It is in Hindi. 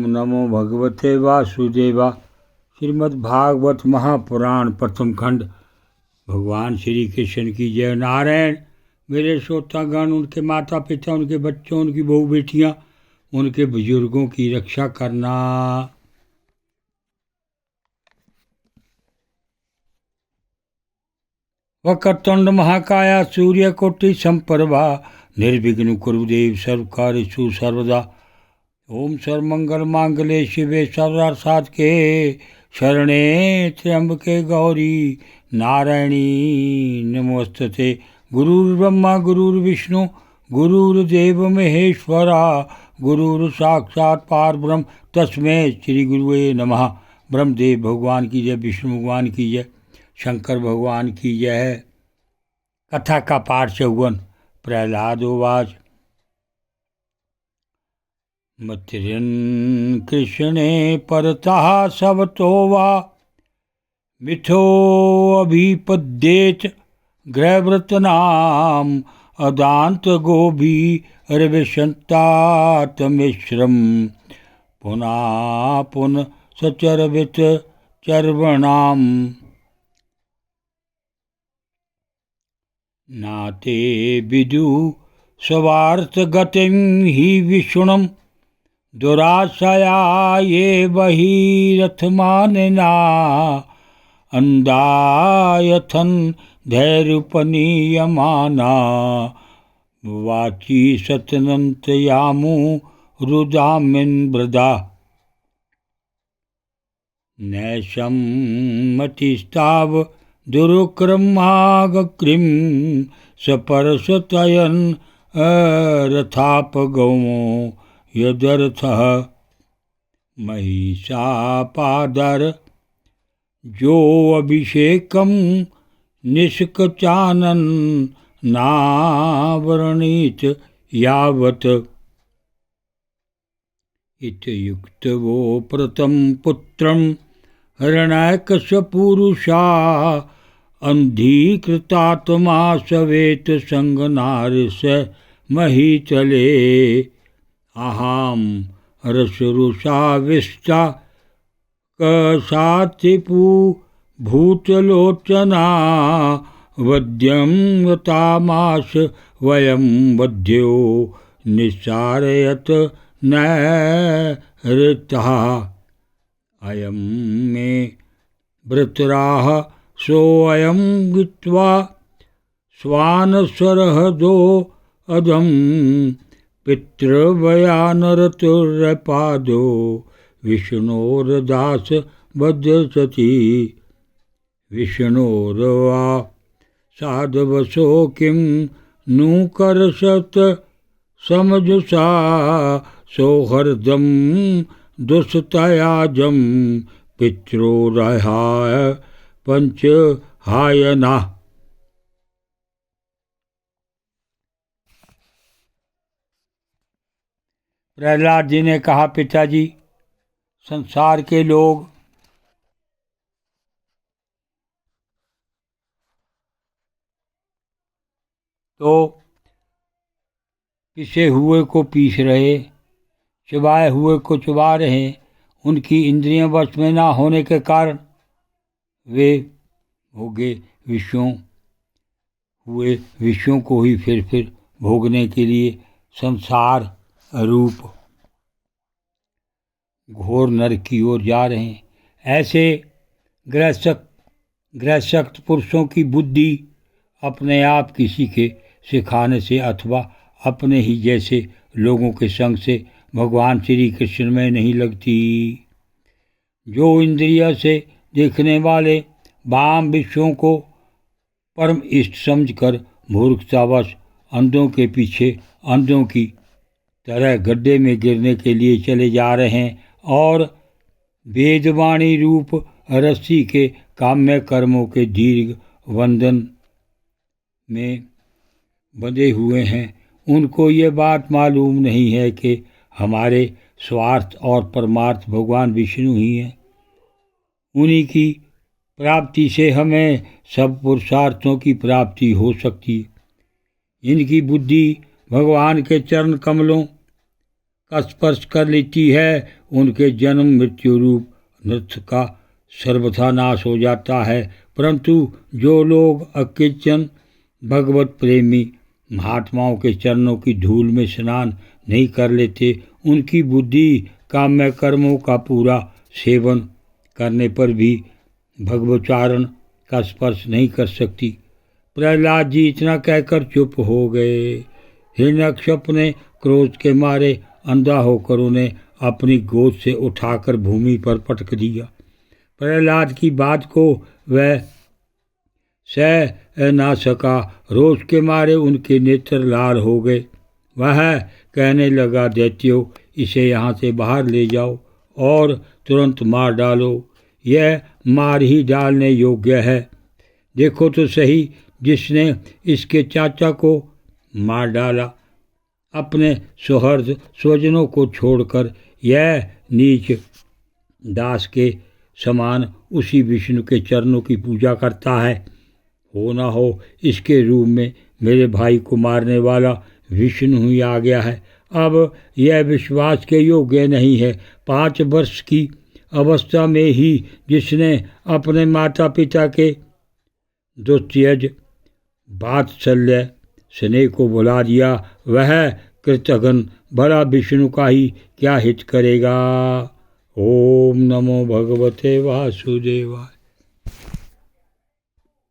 नमो भगवते वासुदेवा। श्रीमद्भागवत महापुराण प्रथम खंड। भगवान श्री कृष्ण की जय। नारायण मेरे श्रोतागण, उनके माता पिता, उनके बच्चों, उनकी बहू बेटियां, उनके बुजुर्गों की रक्षा करना। वक्रतुंड महाकाया सूर्यकोटि संप्रभा निर्विघ्न कुरुदेव सर्वकार्येषु सर्वदा। ओम सर्वमंगल मांगल्ये शिवे सर्वार्थसाधके शरणे त्र्यंबके गौरी नारायणी नमोस्तुते। गुरुर्ब्रह्मा गुरुर्विष्णु गुरुर्देव महेश्वरा गुरुर्साक्षात् परब्रह्म तस्मै श्री गुरुवे नमः। ब्रह्मदेव भगवान की जय, विष्णु भगवान की जय, शंकर भगवान की जय। कथा का पाठ चौवन। प्रहलाद उवाच। मतिरन् कृष्णे परतः सवतो वा मिथो अभिपद्येत गृहव्रतनाम अदांत गोभी रविशंतातमिश्रम पुनः पुनः सचरवित चर्वणाम नाते विदु स्वार्थगतिं हि विष्णुं दुराशया ये बहिरथमानिना अन्दायथन धैर्योपनीयमाना वाची सतनन्तयामु रुदामिन् वृदा नैषं मतिस्ताव दुरुक्रमागक्रिं सपरसतयन् रथापगमो यदर्थः महिषापादर जो अभिषेकं निष्कचानन नावरणीत यावत् इतयुक्तवो प्रथम पुत्रं हृणाकशपुरुषा अंधीकृतात्मा सवेत संगनारिस महीतले अहम रसरुषाविष्टा कसातिपु भूतलोचना वद्यं वतामास वयं वध्यो निस्सारयत नैरतः अयं मे भृतराः सोऽयं गीत्वा स्वानस्वरहदो अदं पितृवयानरतुर्यपादो विष्णोर्दास बद्धसति विष्णोर्वा साधवसो किं नु करसत समजुषा सौहृदं दुष्टयाजं पित्रोरहाय पंचहायना। प्रहलाद जी ने कहा, पिताजी, संसार के लोग तो पिसे हुए को पीस रहे, चबाए हुए को चबा रहे। उनकी इंद्रियां वश में ना होने के कारण वे भोगे विषयों को ही फिर भोगने के लिए संसार रूप घोर नरक की ओर जा रहे हैं। ऐसे ग्रहशक्त पुरुषों की बुद्धि अपने आप किसी के सिखाने से अथवा अपने ही जैसे लोगों के संग से भगवान श्री कृष्ण में नहीं लगती। जो इंद्रिय से देखने वाले वाम विषयों को परम इष्ट समझकर मूर्खतावश अंधों के पीछे अंधों की तरह गड्ढे में गिरने के लिए चले जा रहे हैं और वेदवाणी रूप रस्सी के काम्य कर्मों के दीर्घ बंधन में बंधे हुए हैं। उनको ये बात मालूम नहीं है कि हमारे स्वार्थ और परमार्थ भगवान विष्णु ही हैं। उन्हीं की प्राप्ति से हमें सब पुरुषार्थों की प्राप्ति हो सकती है। इनकी बुद्धि भगवान के चरण कमलों का स्पर्श कर लेती है, उनके जन्म मृत्यु रूप नृत्य का सर्वथा नाश हो जाता है। परंतु जो लोग अकिंचन भगवत प्रेमी महात्माओं के चरणों की धूल में स्नान नहीं कर लेते, उनकी बुद्धि काम्य कर्मों का पूरा सेवन करने पर भी भगवचारण का स्पर्श नहीं कर सकती। प्रहलाद जी इतना कहकर चुप हो गए। हिरण्यकश्यप ने क्रोध के मारे अंधा होकर उन्हें अपनी गोद से उठाकर भूमि पर पटक दिया। प्रहलाद की बात को वह सह ना सका, रोष के मारे उनके नेत्र लाल हो गए। वह कहने लगा, दैत्यों, इसे यहाँ से बाहर ले जाओ और तुरंत मार डालो। यह मार ही डालने योग्य है। देखो तो सही, जिसने इसके चाचा को मार डाला, अपने सुहृद स्वजनों को छोड़कर यह नीच दास के समान उसी विष्णु के चरणों की पूजा करता है। हो ना हो इसके रूप में मेरे भाई को मारने वाला विष्णु ही आ गया है। अब यह विश्वास के योग्य नहीं है। 5 वर्ष की अवस्था में ही जिसने अपने माता पिता के दुस्त्यज वात्सल्य स्नेह को भुला दिया, वह कृतघ्न भला विष्णु का ही क्या हित करेगा। ओम नमो भगवते वासुदेवाय।